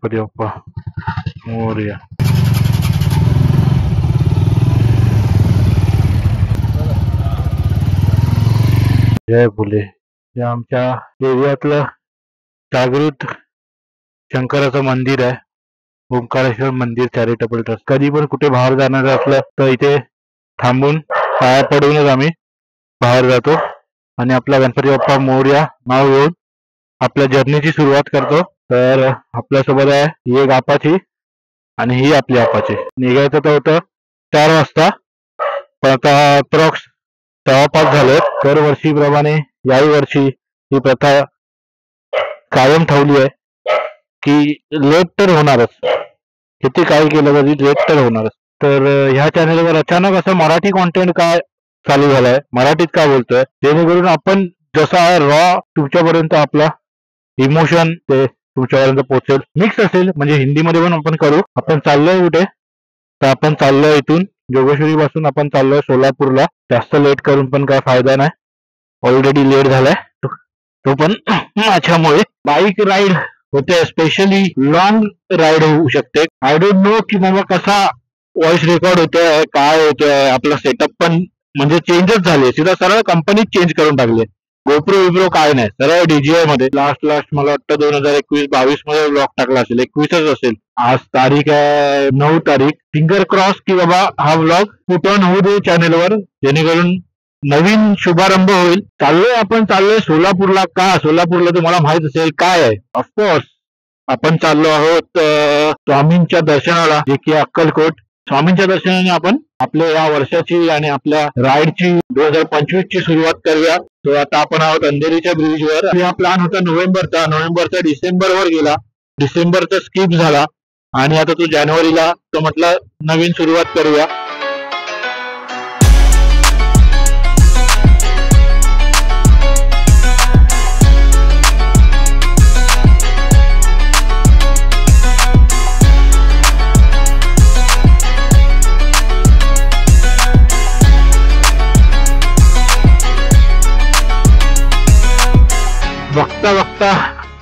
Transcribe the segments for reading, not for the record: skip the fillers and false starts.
गणपती बाप्पा मोरया. जय फुले. हे आमच्या एरियातलं जागृत शंकराचं मंदिर आहे. ओंकारेश्वर मंदिर चॅरिटेबल ट्रस्ट. कधी पण कुठे बाहेर जाणार असलं तर इथे थांबून पाया पडूनच आम्ही बाहेर जातो आणि आपला गणपती बाप्पा मोरया नाव घेऊन आपल्या जर्नीची सुरुवात करतो. तर आपल्यासोबत आहे ही एक अपाची आणि ही आपली अपाची. निघायचं तर होतं 4 वाजता, पण आता अप्रॉक्स 5:15 झाले. दरवर्षीप्रमाणे याही वर्षी ही प्रथा कायम ठेवली आहे की लेट तर होणारच, किती काही केलं तरी लेट तर होणारच. तर ह्या चॅनलवर अचानक असं मराठी कॉन्टेंट काय चालू झालाय, मराठीत काय बोलतोय, जेणेकरून आपण जसा रॉ तुमच्यापर्यंत आपला इमोशन ते तुमच्यापर्यंत पोहोचेल. मिक्स असेल म्हणजे हिंदीमध्ये पण आपण करू. आपण चाललोय कुठे तर आपण चाललोय इथून जोगेश्वरी पासून आपण चाललोय सोलापूरला. जास्त लेट करून पण काय फायदा नाही, ऑलरेडी लेट झालाय तो पण माझ्यामुळे. बाईक राईड होते, स्पेशली लॉंग राईड होऊ शकते. आय डोंट नो की बाबा कसा व्हॉइस रेकॉर्ड होतोय, काय होतोय. आपला सेटअप पण म्हणजे चेंजच झाले, सीधा सरळ कंपनीच चेंज करून टाकले. गोप्रो विप्रो काय नाही, सरळ डीजीआय मध्ये. लास्ट मला वाटतं 2021-22 मध्ये ब्लॉग टाकला असेल, 21च असेल. आज तारीख आहे 9 तारीख. फिंगर क्रॉस की बाबा हा ब्लॉग पुट ऑन होऊ दे चॅनेलवर, जेणेकरून नवीन शुभारंभ होईल. चाललोय सोलापूरला. का सोलापूरला तुम्हाला माहित असेल काय आहे. ऑफकोर्स आपण चाललो आहोत स्वामींच्या दर्शनाला, जे की अक्कलकोट. स्वामींच्या दर्शनाने आपण आपल्या या वर्षाची आणि आपल्या राईडची 2025 ची सुरुवात करूया. तो आता आपण आहोत अंधेरीच्या ब्रिजवर. हा प्लॅन होता नोव्हेंबरचा डिसेंबरवर गेला. डिसेंबरचा स्किप झाला आणि आता तो जानेवारीला, तो म्हटलं नवीन सुरुवात करूया. बघता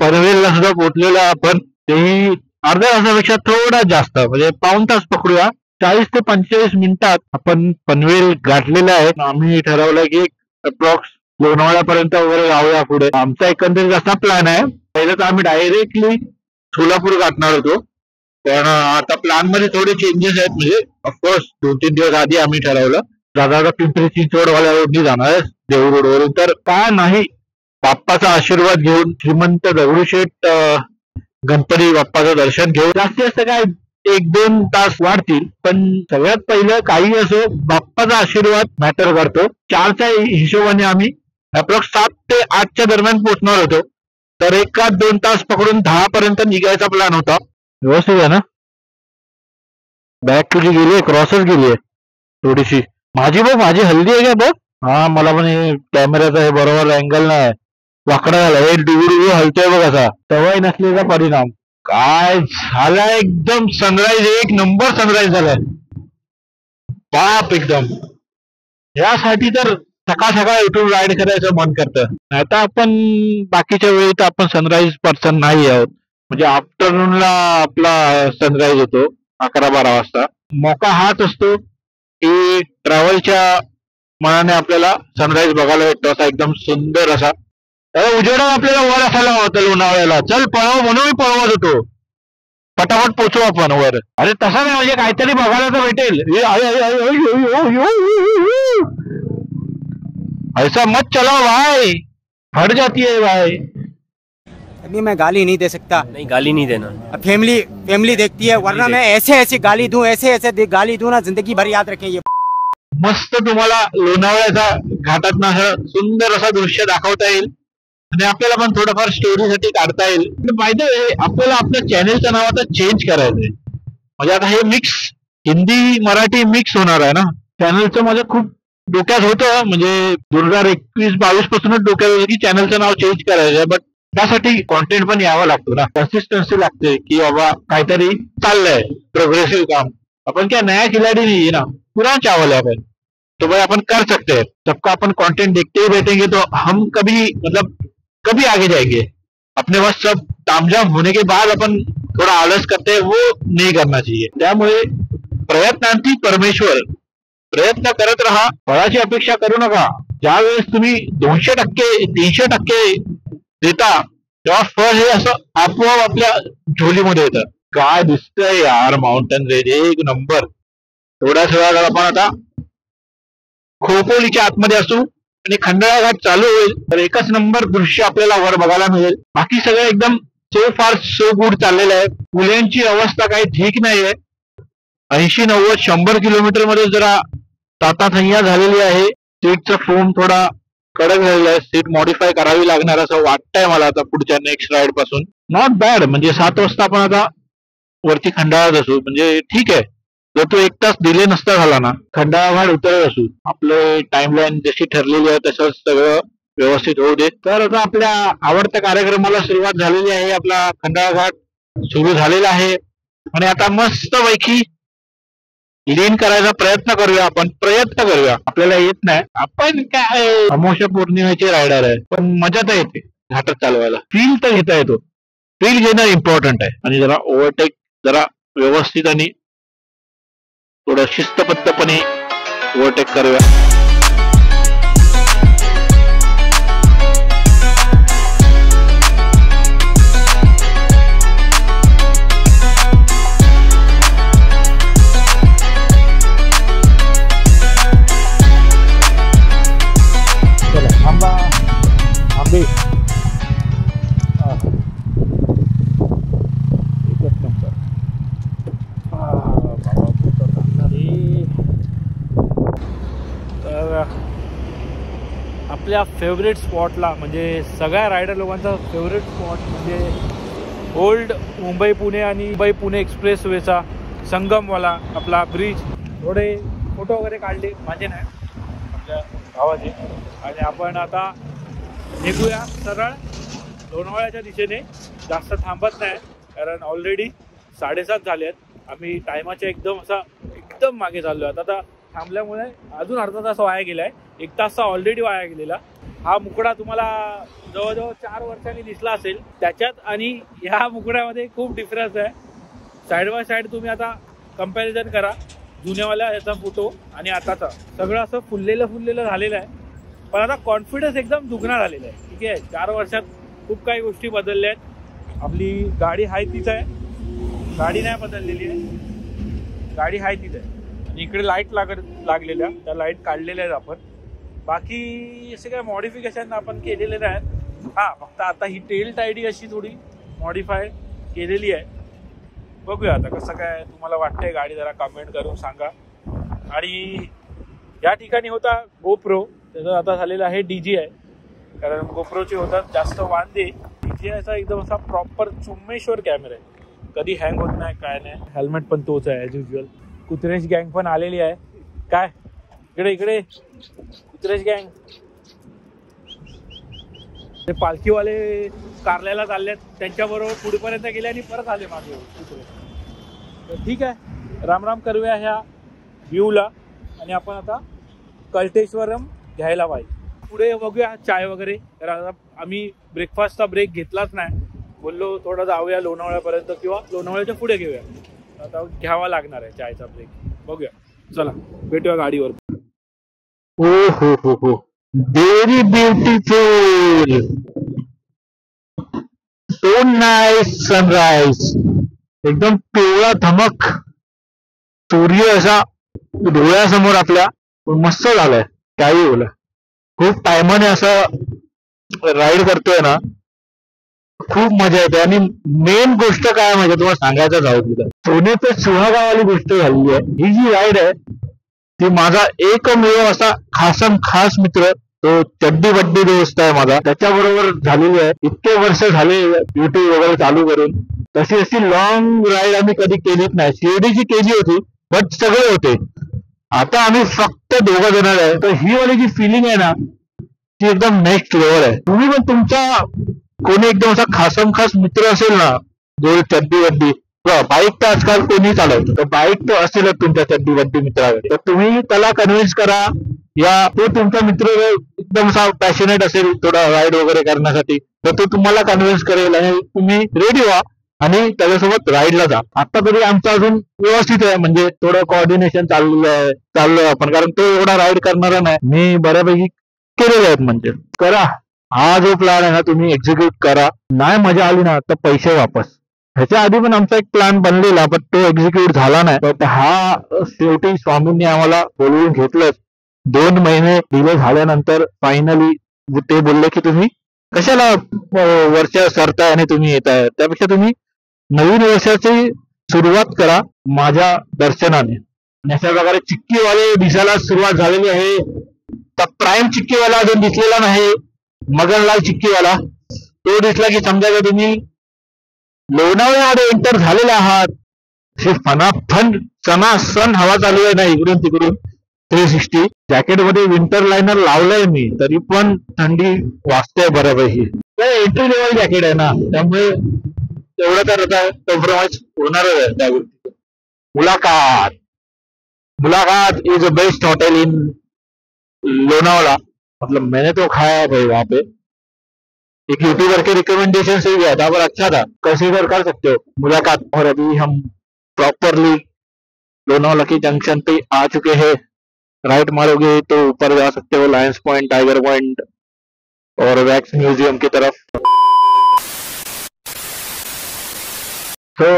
पनवेलला सुद्धा पोहोचलेलो आपण. तेही अर्ध्या तासापेक्षा थोडा जास्त, म्हणजे पाऊण तास पकडूया. 40 ते 45 मिनिटात आपण पनवेल गाठलेलं आहे. आम्ही ठरवलं की अप्रॉक्स लोणावळ्यापर्यंत वगैरे जाऊया पुढे. आमचा एकंदरीत असा प्लॅन आहे. पहिलं तर आम्ही डायरेक्टली सोलापूर गाठणार होतो, पण आता प्लॅन मध्ये थोडे चेंजेस आहेत. म्हणजे ऑफकोर्स 2-3 दिवस आधी आम्ही ठरवलं दादा पिंपरी चिंचवडवाल्या रोडनी जाणार आहे, देऊ रोडवरून. तर काय नाही, बाप्पाचा आशीर्वाद घेऊन श्रीमंत दगडूशेठ गणपती बाप्पाचं दर्शन घेऊन जास्तीत जास्त काय 1-2 तास वाढतील. पण सगळ्यात पहिलं काही असो, बाप्पाचा आशीर्वाद मॅटर करतो. 4च्या हिशोबाने आम्ही अप्रॉक्स 7 ते 8च्या दरम्यान पोहोचणार होतो. तर 1-2 तास पकडून 10 पर्यंत निघायचा प्लॅन होता. व्यवस्थित आहे ना. बॅग तुझी गेली, क्रॉसच गेली थोडीशी. माझी हल्दी आहे का बघ. हा, मला पण कॅमेऱ्याचा हे बरोबर अँगल नाही, वाकडा झाला. हे डुगडुगू हलतोय बघ असा. सवय नसलेला परिणाम. काय झालाय, एकदम सनराईज, 1 नंबर सनराईज झालाय बाप एकदम. यासाठी तर सकाळ सकाळ उठून राईड करायचं मन करतं. आता आपण बाकीच्या वेळी तर आपण सनराईज पर्सन नाही आहोत. म्हणजे आफ्टरनूनला आपला सनराईज होतो 11-12 वाजता. मौका हाच असतो की ट्रॅव्हलच्या मनाने आपल्याला सनराईज बघायला भेटतो, असा एकदम सुंदर असा. उजेडा आपल्याला वर असायला होतं लोणावळ्याला. चल पळव म्हणून मी पळवत होतो, पटापट पोचू आपण वर. अरे तसा नाही, म्हणजे काहीतरी बघायला तर भेटेल. ऐसा मत चलाओ भाई, फट जाती है भाई. अभी मैं गाली नहीं दे सकता. नहीं, गाली नहीं देना. फैमिली देखती है, वरना मैं ऐसे गाली दूं, ऐसे गाली दूं ना, जिंदगी भर याद रखें. ये मस्त तुम्हाला लोणावळ्याचा घाटातनं असं सुंदर असं दृश्य दाखवता येईल आणि आपल्याला पण थोडंफार स्टोरीसाठी काढता येईल. माहिती आहे, आपल्याला आपल्या चॅनेलचं नाव आता चेंज करायचंय. म्हणजे आता हे मिक्स, हिंदी मराठी मिक्स होणार आहे ना. चॅनलचं माझं खूप डोक्यात होतं, म्हणजे 2021-22 पासूनच डोक्यात होतं की चॅनलचं नाव चेंज करायचंय. बट त्यासाठी कॉन्टेंट पण यावं लागतो ना, कन्सिस्टन्सी लागते की बाबा काहीतरी चाललंय प्रोग्रेसिव्ह काम. अपन क्या नया खिलाड़ी नहीं है ना, पुराना चावल है अपन. तो भाई अपन कर सकते हैं. सबका अपन कंटेंट देखते ही बैठेंगे तो हम कभी आगे जाएंगे. अपने पास सब तामझाम होने के बाद अपन थोड़ा आलस करते हैं, वो नहीं करना चाहिए. त्यामुळे प्रयत्नांती परमेश्वर. प्रयत्न करत राहा, फळाची अपेक्षा करू नका. ज्यावेळेस तुम्ही 200% 300% देता तेव्हा फळ हे असं आपोआप आपल्या झोलीमध्ये येतं. काय दिसतंय यार माउंटन रेंज एक नंबर. थोड्याच वेळात आपण आता खोपोलीच्या आतमध्ये असू आणि खंडाळा घाट चालू होईल तर एकच नंबर दृश्य आपल्याला वर बघायला मिळेल. बाकी सगळं एकदम सो फार सो गुड चाललेलं आहे. पुलांची अवस्था काही ठीक नाहीये. 80-90-100 किलोमीटर मध्ये जरा तातातैया झालेली आहे. सीटचा फोम थोडा कडक झालेला आहे. सीट मॉडिफाय करावी लागणार असं वाटतंय मला आता पुढच्या नेक्स्ट राईड पासून. Not bad. म्हणजे 7 वाजता आपण आता वरती खंडाळात असू, म्हणजे ठीक आहे. जर तो 1 तास डिले नसता झाला ना, खंडाळा घाट उतरत असू. आपलं टाइमलाईन जशी ठरलेली आहे तसंच सगळं व्यवस्थित होऊ दे. तर आता आपल्या आवडत्या कार्यक्रमाला सुरुवात झालेली आहे. आपला खंडाळा घाट सुरू झालेला आहे आणि आता मस्त पैकी लीन करायचा प्रयत्न करूया. आपण प्रयत्न करूया. आपल्याला येत नाही, आपण काय अमावस्या पौर्णिमेचे रायडर आहे, पण मजा तर येते घाटात चालवायला. फील तर घेता येतो. फील घेणं इम्पॉर्टंट आहे. आणि जरा ओव्हरटेक जरा व्यवस्थित आणि थोडं शिस्तबद्धपणे ओव्हरटेक करूया. आपल्या फेवरेट स्पॉटला, म्हणजे सगळ्या रायडर लोकांचा फेवरेट स्पॉट म्हणजे ओल्ड मुंबई पुणे आणि मुंबई पुणे एक्सप्रेसवेचा संगमवाला आपला ब्रिज. थोडे फोटो वगैरे काढले, माझे नाही आपल्या गावाचे. आणि आपण आता निघूया सरळ लोणावळ्याच्या दिशेने. जास्त थांबत नाही कारण ऑलरेडी 7:30 झाले आहेत. आम्ही टायमाच्या एकदम मागे चाललो आहेत. आता थांबल्यामुळे अजून अर्धा तास वाया गेला आहे. 1 तास ऑलरेडी वाया गेलेला. हा मुकडा तुम्हाला जवळजवळ 4 वर्षांनी दिसला असेल. त्याच्यात आणि ह्या मुकड्यामध्ये खूप डिफरन्स आहे. साईड बाय साईड तुम्ही आता कंपॅरिझन करा जुन्यावाल्या याचा फोटो आणि आताचा. सगळं असं फुललेलं झालेलं आहे. पण आता कॉन्फिडन्स एकदम दुगणा झालेला आहे. ठीक आहे, 4 वर्षात खूप काही गोष्टी बदलल्या आहेत. आपली गाडी हाय तीच आहे, गाडी नाही बदललेली आहे. गाडी हाय तीच आहे. आणि इकडे लाईट लागलेल्या, त्या लाईट काढलेल्या आहेत आपण. बाकी असे काय मॉडिफिकेशन आपण केलेले नाहीत. हां, फक्त आता ही टेल टायडी अशी थोडी मॉडिफाय केलेली आहे. बघूया आता कसं काय तुम्हाला वाटतंय गाडी, जरा कमेंट करून सांगा. आणि या ठिकाणी होता गोप्रो, त्याचा आता झालेला आहे DJI. कारण गोप्रोचे होतात जास्त वांदे. DJIचा एकदम असा प्रॉपर चुम्मेश्वर कॅमेरा आहे, कधी हँग होत नाही काय नाही. हेल्मेट पण तोच आहे ॲज युजल. कुत्रेश गँग पण आलेली आहे. काय इकडे कुत्रेश गँग, ते पालखीवाले कारल्याला चाललेत, त्यांच्याबरोबर पुढेपर्यंत गेले आणि परत आले मागे कुत्रे. तर ठीक आहे, राम करूया ह्या व्ह्यूला. आणि आपण आता कल्टेश्वरम घ्यायला पाहिजे. पुढे बघूया चाय वगैरे. तर आता आम्ही ब्रेकफास्टचा ब्रेक घेतलाच नाही. बोललो थोडा जाऊया लोणावळ्यापर्यंत किंवा लोणावळ्याच्या पुढे घेऊया. आता घ्यावा लागणार आहे चायचा ब्रेक. बघूया, चला भेटूया गाडीवर. ओ हो very beautiful, so nice sunrise. एकदम पिवळा धमक सूर्य असा डोळ्यासमोर आपल्या. मस्त झालंय. काही बोला, खूप टायमाने असं राईड करतोय ना, खूप मजा येते. आणि मेन गोष्ट काय म्हणजे तुम्हाला सांगायचं जाऊ तिथं सोनेचं सुहागावाली गोष्ट झालेली आहे. ही जी राईड आहे ती माझा एकमेव असा खास मित्र, तो चड्डी बड्डी दोस्त आहे माझा, त्याच्याबरोबर झालेली आहे. इतके वर्ष झाले युट्यूब वगैरे चालू करून. तशी अशी लॉंग राईड आम्ही कधी केलीच नाही. शिर्डीची केली होती, बट सगळे होते. आता आम्ही फक्त 2 जण आहे. तर ही वाली जी फिलिंग आहे ना, ती एकदम नेक्स्ट लेवल आहे. तुम्ही पण तुमचा कोणी एकदम असा खास मित्र असेल ना, जो चड्डी बड्डी, बाईक तर आजकाल कोणी चालवतो, तर बाईक तर असेलच तुमच्या चड्डी बड्डी मित्राकडे. तर तुम्ही त्याला कन्व्हिन्स करा, या तो तुमचा मित्र एकदम असा पॅशनेट असेल थोडा राईड वगैरे करण्यासाठी, तर तो तुम्हाला कन्व्हिन्स करेल आणि तुम्ही रेडी व्हा. आणि त्याच्यासोबत राईडला जा. आता तरी आमचं अजून व्यवस्थित आहे, म्हणजे थोडं कोऑर्डिनेशन चाललोय आपण, कारण तो एवढा राईड करणारा नाही. मी बऱ्यापैकी केलेले आहेत. म्हणजे करा, हा जो प्लॅन आहे ना तुम्ही एक्झिक्यूट करा. नाही मजा आली ना तर पैसे वापस. ह्याच्या आधी पण आमचा एक प्लॅन बनलेला, पण तो एक्झिक्यूट झाला नाही. पण हा शेवटी स्वामींनी आम्हाला बोलवून घेतलं. 2 महिने डिले झाल्यानंतर फायनली ते बोलले की तुम्ही कशाला वर्ष सरताय आणि तुम्ही येताय, त्यापेक्षा तुम्ही नवीन वर्षाची सुरुवात करा माझ्या दर्शनाने. आणि अशा प्रकारे चिक्कीवाले दिसायला सुरुवात झालेली आहे. तर प्राईम चिक्कीवाला अजून दिसलेला नाही, मगनलाल चिक्कीवाला. तो दिसला की समजायचं तुम्ही लोणावळ्यामध्ये एंटर झालेले आहात. फनाफन सण हवा चालू आहे ना इकडून तिकडून 360. जॅकेट मध्ये विंटर लायनर लावलंय मी, तरी पण थंडी वाजते बऱ्यापैकी. एंट्री लेवल जॅकेट आहे ना, त्यामुळे तेवढं तर आता कॉम्प्रोमाइज होणारच आहे त्या गोष्टी. मुलाकात is a best hotel in Lonavala. मतलब मैंने तो खाया भाई वहां पे. एक यूट्यूबर के रिकमेंडेशन से गया था, पर अच्छा था, कंसीडर कर सकते हो मुलाकात. और अभी हम प्रॉपरली लोनावाला की जंक्शन पे आ चुके हैं. राइट मारोगे तो ऊपर जा सकते हो, लायंस पॉइंट, टाइगर पॉइंट और वैक्स म्यूजियम की तरफ. तो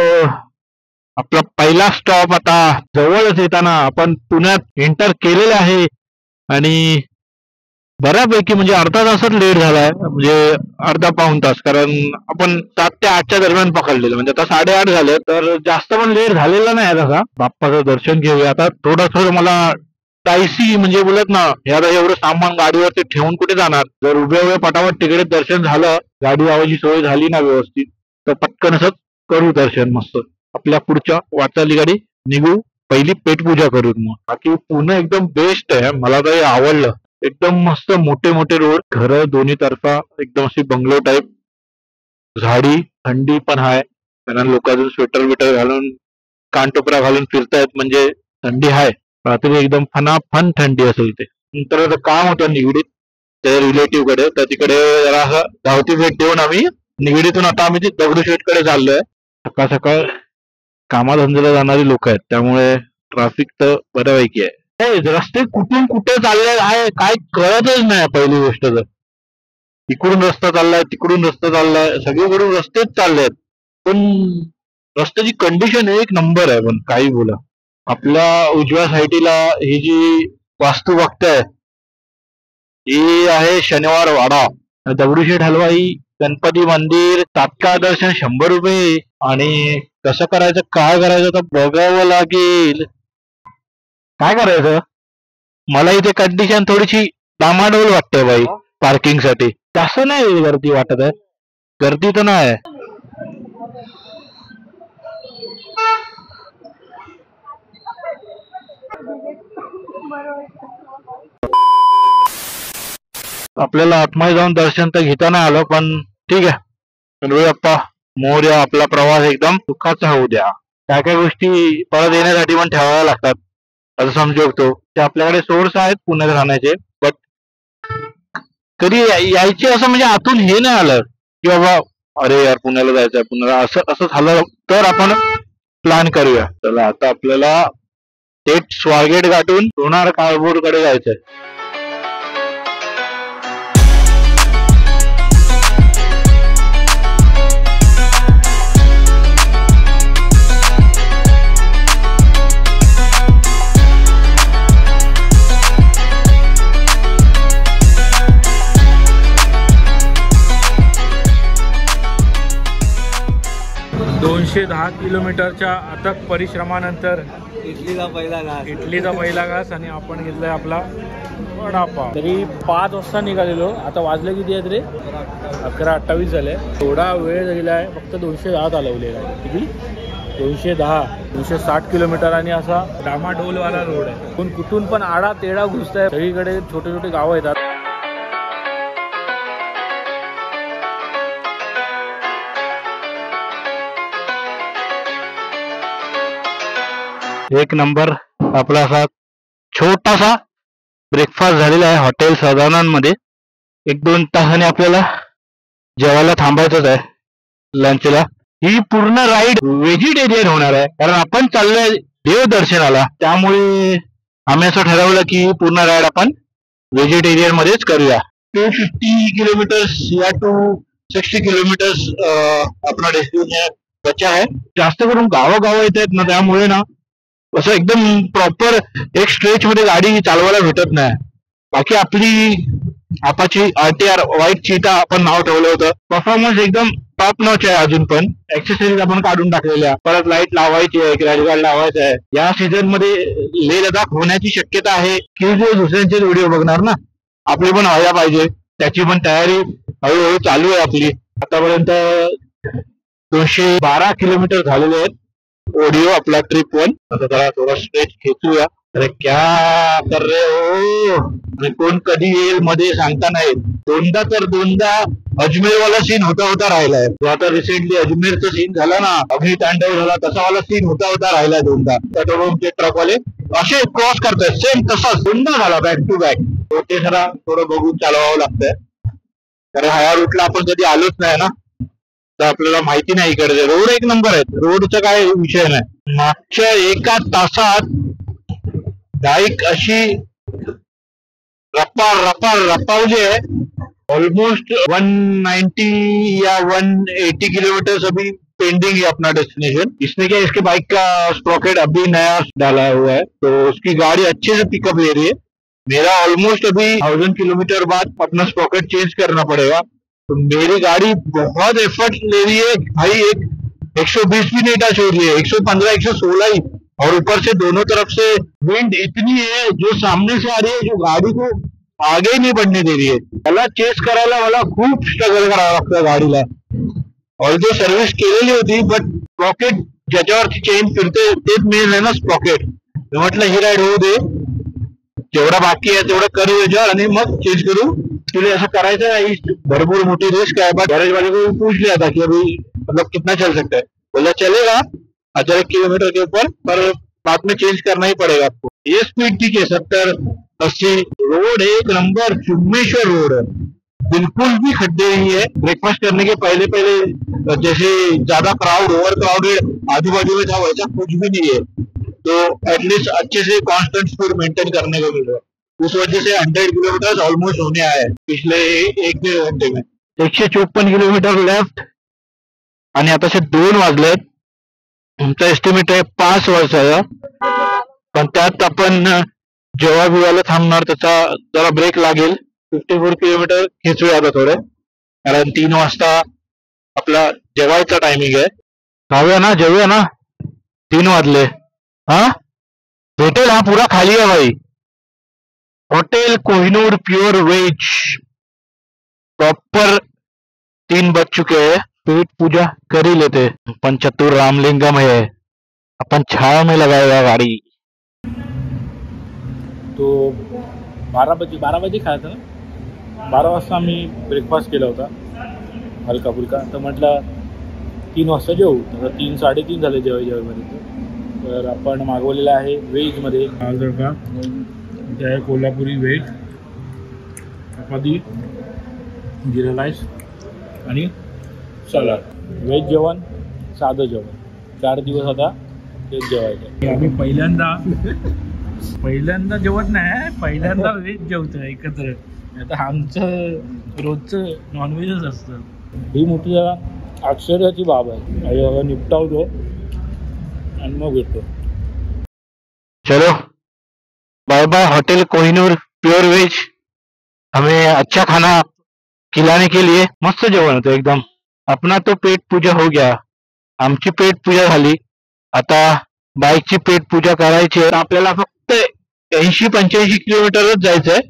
आपला पहिला स्टॉप आता जवळच येताना आपण पुण्यात एंटर केलेला आहे. आणि बऱ्यापैकी म्हणजे अर्धा तासात लेट झालाय, म्हणजे अर्धा पाऊण तास, कारण आपण 7 ते 8च्या दरम्यान पकडलेलं, म्हणजे आता 8:30 झाले, तर जास्त पण लेट झालेला नाही तसा. बाप्पाचं दर्शन घेऊया आता. थोडं मला टायसी म्हणजे बोलत ना, हे आता एवढं सामान गाडीवरती ठेवून कुठे जाणार. जर उभे पटापट तिकडे दर्शन झालं, गाडी लावायची सोय झाली ना व्यवस्थित, तर पटकन असंच करू दर्शन मस्त. आपल्या पुढच्या वाटचाली गाडी निघू, पहिली पेटपूजा करू. मग बाकी पुणे एकदम बेस्ट आहे, मला तर हे आवडलं. एकदम मस्त मोठे रोड, घरं दोन्ही तर्फा, एकदम अशी बंगलो टाईप, झाडी, थंडी पण आहे, कारण लोक अजून स्वेटर बिटर घालून कानटोपरा घालून फिरतायत, म्हणजे थंडी आहे. रात्री एकदम फनाफन थंडी असेल ते. नंतर आता काम होतं निगडीत त्या रिलेटिव्ह कडे, तर तिकडे जरा असं धावती भेट देऊन आम्ही निगडीतून आता आम्ही दगडूशेठ कडे चाललोय. सकाळ सकाळ कामाधंद्याला जाणारी लोक आहेत, त्यामुळे ट्रॅफिक तर बऱ्यापैकी आहे. रस्ते कुठून कुठे चालले आहे काय कळतच नाही. पहिली गोष्ट तर इकडून रस्ता चाललाय, तिकडून रस्ता चाललाय, सगळीकडून रस्तेच चालले आहेत, पण रस्त्याची कंडिशन एक नंबर आहे. पण काही बोला, आपल्या उजव्या साईडला ही जी वास्तू बघताय ही आहे शनिवार वाडा. दगडूशेठ हलवाई गणपती मंदिर, तात्काळ दर्शन 100 रुपये. आणि कसं करायचं काय करायचं तर बघावं लागेल. काय करायचं, मला इथे कंडिशन थोडीशी डामाडोल वाटते बाई. पार्किंग साठी जास्त नाही गर्दी वाटत आहे, गर्दी तर नाही. आपल्याला आतमध्ये जाऊन दर्शन तर घेता नाही आलं, पण ठीक आहे. गणपती मोरया. आपला प्रवास एकदम सुखाचा होऊ द्या. काय काय गोष्टी परत येण्यासाठी पण ठेवाव्या लागतात, असं समजतो. ते आपल्याकडे सोर्स आहेत पुण्यात राहण्याचे, बट कधी यायचे असं म्हणजे आतून हे नाही आलं की बाबा अरे यार पुण्याला जायचंय, पुण्याला असं झालं तर आपण प्लॅन करूया. चला आता आपल्याला थेट स्वारगेट गाठून लोणार काळभोर कडे जायचंय. 210 किलोमीटरच्या अथक परिश्रमानंतर इटलीचा पहिला घास आणि आपण घेतलाय आपला वडापाव. तरी 5 वाजता निघालेलो, आता वाजले किती आहेत रे? 11:28 झाले. थोडा वेळ गेला आहे, फक्त 210 चालवलेला आहे. किती? 260 किलोमीटर. आणि असा डामाडोलवाला रोड आहे, पण कुठून पण आडा तेडा घुसताय. सगळीकडे छोटे छोटे गावं येतात. एक नंबर आपला असा छोटासा ब्रेकफास्ट झालेला आहे हॉटेल सदानंदमध्ये. 1-2 तासाने आपल्याला जेवायला थांबायचंच आहे लंचला. ही पूर्ण राईड व्हेजिटेरियन होणार आहे, कारण आपण चाललोय देव दर्शनाला. त्यामुळे आम्ही असं ठरवलं की पूर्ण राईड आपण व्हेजिटेरियन मध्येच करूया. 250 किलोमीटर्स या 260 किलोमीटर्स आपला डेस्टिनेशन बचा आहे. जास्त करून गावोगाव येत आहेत ना, त्यामुळे ना असं एकदम प्रॉपर एक स्ट्रेच मध्ये गाडी चालवायला भेटत नाही. बाकी आपली आपाची RTR व्हाईट चीता आपण नाव ठेवलं होतं. परफॉर्मन्स एकदम टॉप नॉच आहे. अजून पण ऍक्सेसरीज आपण काढून टाकलेल्या, परत लाईट लावायची आहे, क्रॅश गार्ड लावायचं आहे. या सीझन मध्ये लेह लडाख होण्याची शक्यता आहे की जो दुसऱ्यांचे व्हिडिओ बघणार ना, आपली पण व्हायला पाहिजे. त्याची पण तयारी हळूहळू चालू आहे आपली. आतापर्यंत 212 किलोमीटर झालेले आहेत ऑडिओ आपला ट्रिप 1. आता जरा थोडा स्ट्रेच खेचूया. अरे क्या कर रे हो, आणि कोण कधी येईल मध्ये सांगता नाही. दोनदा अजमेर वाला सीन होता राहिलाय. तो आता रिसेंटली अजमेरचा सीन झाला ना, अग्नितांडव झाला, तसा वाला सीन होता राहिलाय दोनदा. त्याच्यावरून ते ट्रकवाले असे क्रॉस करतायत, सेम तसाच दोनदा झाला बॅक टू बॅक. ते जरा थोडं बघून चालवावं लागतंय, कारण ह्या रूटला आपण कधी आलोच नाही ना, तर आपल्याला माहिती नाही. इकडे रोड एक नंबर आहेत, रोडचा काय विषय नाही. मागच्या एका तासात बाईक अशी रपावली है. ऑलमोस्ट 190 या 180 किलोमीटर अभी पेंडिंग है अपना डेस्टिनेशन. इसने क्या, इसके बाइक का स्प्रॉकेट अभी नया डाला हुआ है, तो उसकी गाड़ी अच्छे से पिकअप ले रही है. मेरा ऑलमोस्ट अभी 1000 किलोमीटर बाद अपना स्प्रॉकेट चेंज करना पड़ेगा. तो मेरी गाड़ी बहुत एफर्ट ले रही है भाई. एक 120 भी नहीं टच हो रही है, 115 116 ही. और ऊपर से दोनों तरफ से विंड इतनी है जो सामने से आ रही है, जो गाड़ी को आगे ही नहीं बढ़ने दे रही है. त्याला चेस करायला मला खूप स्ट्रगल करावं लागतं गाडीला. ऑल्दो सर्व्हिस केलेली होती, बट स्प्रॉकेट ज्याच्यावरती चेन फिरते तेच मेन आहे ना स्प्रॉकेट. म्हटलं ही राईड होऊ दे, जेवढा बाकी आहे तेवढं करू याच्यावर आणि मग चेंज करू. तुला असं करायचं नाही, भरपूर मोठी रिस्क है. बट गैरेज वाले को पूछ लिया था कि अभी मतलब कितना चल सकता है. बोला चलेगा 1000 किलोमीटर के ऊपर, पर बाद में चेंज करना ही पड़ेगा आपको. ये स्पीड ठीक है, 70-80. रोड एक नंबर चुम्मेश्वर रोड है, बिल्कुल भी खड्डे नहीं है. ब्रेकफास्ट करने के पहले जैसे ज्यादा क्राउड, ओवर क्राउडेड आजू बाजू में था, वैसा कुछ भी नहीं है. तो एटलीस्ट अच्छे से कांस्टेंट स्पीड मेंटेन करने को मिल रहा है. उस वजह से 100 किलोमीटर ऑलमोस्ट होने आए पिछले 1-1.5 घंटे में. 154 किलोमीटर लेफ्ट आणि आताशे 2 वाजलेत. तुमचा एस्टिमेट आहे 5 वर्षाचा, पण त्यात आपण जेव्हा बिवायला थांबणार त्याचा जरा ब्रेक लागेल. 54 किलोमीटर खेचूया आता थोडे, कारण 3 वाजता आपला जेवायचा टायमिंग आहे. जेवूया ना 3 वाजले. हा हॉटेल हा पूरा खाली है भाई. Hotel Kohinoor pure veg, proper 3 बज चुके हैं. पेट पूजा कर ही लेते. अपन चतुर रामलिंगम है, अपन छाया में लगाएगा गाड़ी. तो 12 बजे खाया था ना. 12 वाजता आम्ही ब्रेकफास्ट केला होता हलका फुलका. तर म्हटलं 3 वाजता जेवू. तर 3-3:30 झाले जेवायपर्यंत. तर आपण मागवलेलं आहे व्हेजमध्ये का ते आहे कोल्हापुरी व्हेज, चपाती, जिरा राईस आणि सलाड. व्हेज जेवण, साधं जेवण. 4 दिवस आता तेच जेवायचं. आम्ही पहिल्यांदा जेवत नाही, पहिल्यांदा व्हेज जेवतो एकत्र. आता आमचं रोजचं नॉनव्हेजच असतं. ही मोठी जरा आश्चर्याची बाब आहे. निपटावतो आणि मग भेटतो. चलो bye bye hotel Kohinoor pure veg. हमें अच्छा खाना खिलाने के लिए. मस्त जेवण होतं एकदम. अपना तो पेट पूजा हो गया, आमची पेट पूजा झाली. आता बाईकची पेट पूजा करायची आहे. आपल्याला फक्त 80-85 किलोमीटरच जायचंय.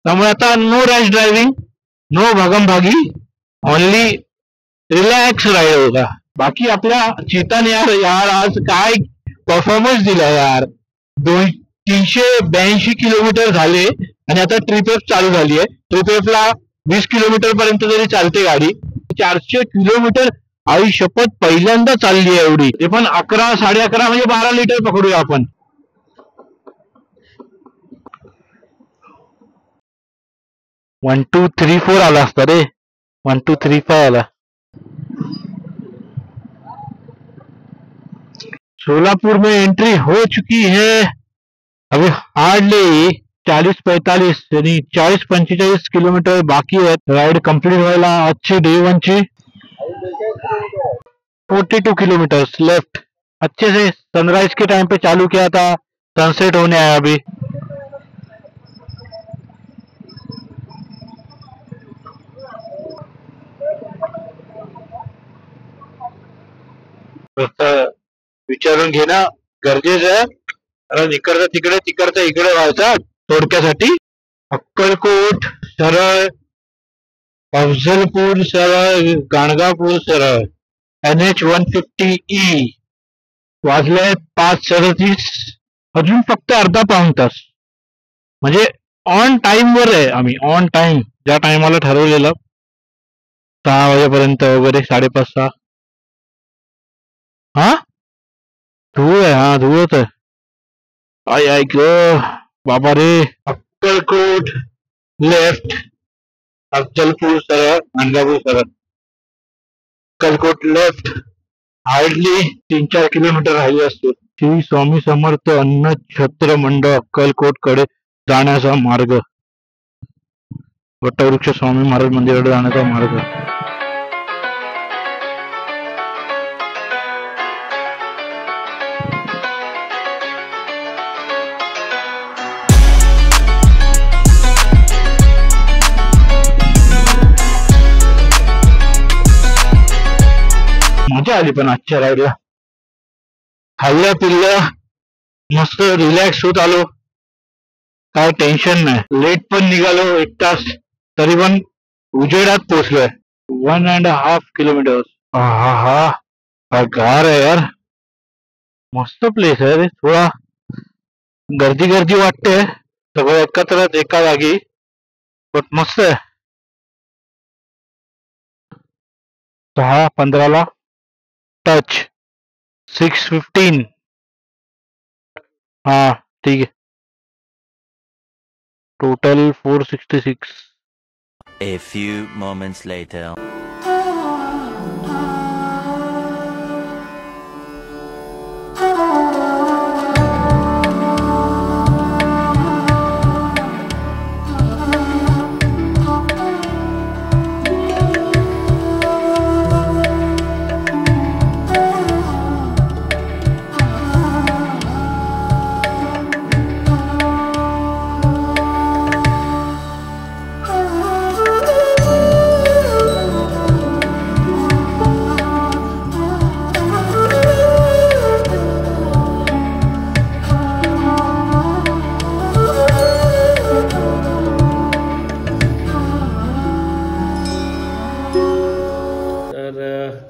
त्यामुळे आता नो रॅश ड्रायव्हिंग, नो भागमभागी, ओनली रिलॅक्स राईड होता. बाकी आपल्या चीताने यार आज काय परफॉर्मन्स दिला यार. 382 किलोमीटर झाले आणि आता ट्रिप एफ चालू झाली आहे. ट्रिप एफ ला 20 किलोमीटर पर्यंत जरी चालते गाडी. 400 किलोमीटर आई शपथ पहिल्यांदा चालली आहे एवढी. ते पण 11-11.5 म्हणजे 12 लिटर पकडूया आपण. 1 2 3 4 आला असता रे. 1 2 3 4 आला. सोलापुर में एंट्री हो चुकी है। अभी हार्डली 40-45 यानी 40-45 किलोमीटर बाकी है राइड कंप्लीट व्हायला आजची डे 1 ची। 42 किलोमीटर्स लेफ्ट। अच्छे से सनराइज के टाइम पे चालू किया था, सनसेट होने आया अभी। विचारून घेणं गरजेचं आहे, कारण इकडचं तिकडे तिकडचं इकडे व्हायचा थोडक्यासाठी। अक्कलकोट सरळ, अफजलपूर सरळ, गाणगापूर सरळ, NH 150E। वाजले 5:37, अजून फक्त अर्धा पाऊण तास, म्हणजे ऑन टाइम वर आहे आम्ही, ऑन टाइम ज्या टायमाला ठरवलेलं 6 वाजेपर्यंत वगैरे, 5:30-6। हा धूळ आहे, हा धूळच आहे। आय आय ग बाबा रे। अक्कलकोट लेफ्ट, अफजलपूर सरळ, गाणगापूर सरळ। अक्कलकोट लेफ्ट, हार्डली 3-4 किलोमीटर राहिले असतील। श्री स्वामी समर्थ अन्न छत्र मंडळ अक्कलकोट कडे जाण्याचा मार्ग, वटवृक्ष स्वामी महाराज मंदिराकडे जाण्याचा मार्ग। मजा आली पण आजच्या राईडला, खाल्लं पिल्लं मस्त रिलॅक्स होत आलो, काय टेन्शन नाही। लेट पण निघालो 1 तास, तरी पण उजेडात पोहोचलोय। 1.5 किलोमीटर। हा हा काय गार आहे यार, मस्त प्लेस आहे रे। थोडा गर्दी गर्दी वाटते, सगळं एकत्रच एका जागी, पण मस्त आहे। 6:15 टच, 6:15। हाँ ठीक है, total 466। A few moments later.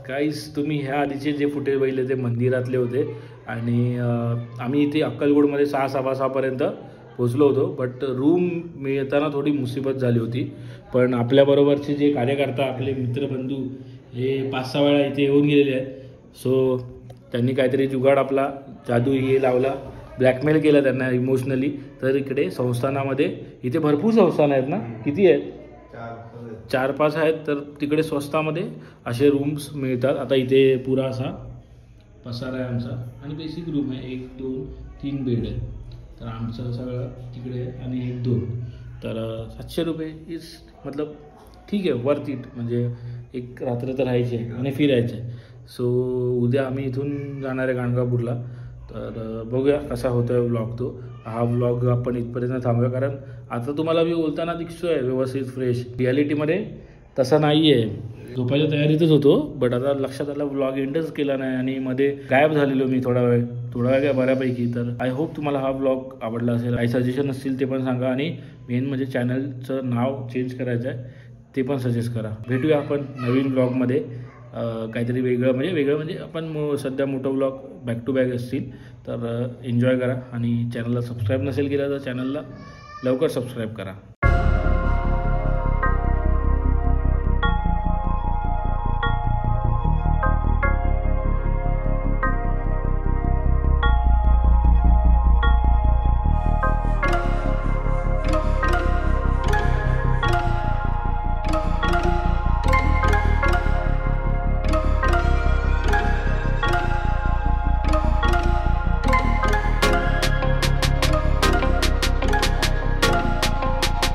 गाईस तुम्ही ह्या आधीचे जे फुटेज बघितले ते मंदिरातले होते, आणि आम्ही इथे अक्कलकोटमध्ये 6-6:15 पर्यंत पोचलो होतो, बट रूम मिळताना थोडी मुसीबत झाली होती। पण आपल्याबरोबरचे जे कार्यकर्ता, आपले मित्रबंधू हे 5-6 वेळा इथे येऊन गेलेले आहेत। सो त्यांनी काहीतरी जुगाड, आपला जादू हे लावला, ब्लॅकमेल केलं त्यांना इमोशनली। तर इकडे संस्थानामध्ये, इथे भरपूर संस्थान आहेत ना, किती आहेत? 4-5 आहेत। तर तिकडे स्वस्तामध्ये असे रूम्स मिळतात। आता इथे पुरा असा पसारा आहे आमचा, आणि बेसिक रूम आहे, 1, 2, 3 बेड आहे। तर आमचं सगळं तिकडे आहे, आणि 1, 2, तर 700 रुपये इज मतलब ठीक आहे, वर्थ इट, म्हणजे एक रात्र तर राहायची आहे आणि फिरायचं आहे। सो उद्या आम्ही इथून जाणार आहे गाणगापूरला, तर बघूया कसा होतो आहे व्लॉग तो। हा व्लॉग आपण इथपर्यंत थांबूया, कारण आता तुम्हाला मी बोलताना दिसतोय व्यवस्थित फ्रेश, रियालिटीमध्ये तसं नाही आहे। झोपायच्या तयारीतच होतो, बट आता लक्षात आलं व्लॉग एंडच केला नाही, आणि मध्ये गायब झालेलो मी थोडा वेळ काय बऱ्यापैकी। तर आय होप तुम्हाला हा व्लॉग आवडला असेल। काही सजेशन असतील ते पण सांगा, आणि मेन म्हणजे चॅनलचं नाव चेंज करायचं आहे ते पण सजेस्ट करा। भेटूया आपण नवीन व्लॉगमध्ये, काहीतरी वेगळं म्हणजे आपण सध्या मोठं व्लॉग बॅक टू बॅक असतील, तर एन्जॉय करा। आणि चॅनलला सबस्क्राईब नसेल केलं तर चॅनलला लवकर सबस्क्राईब करा।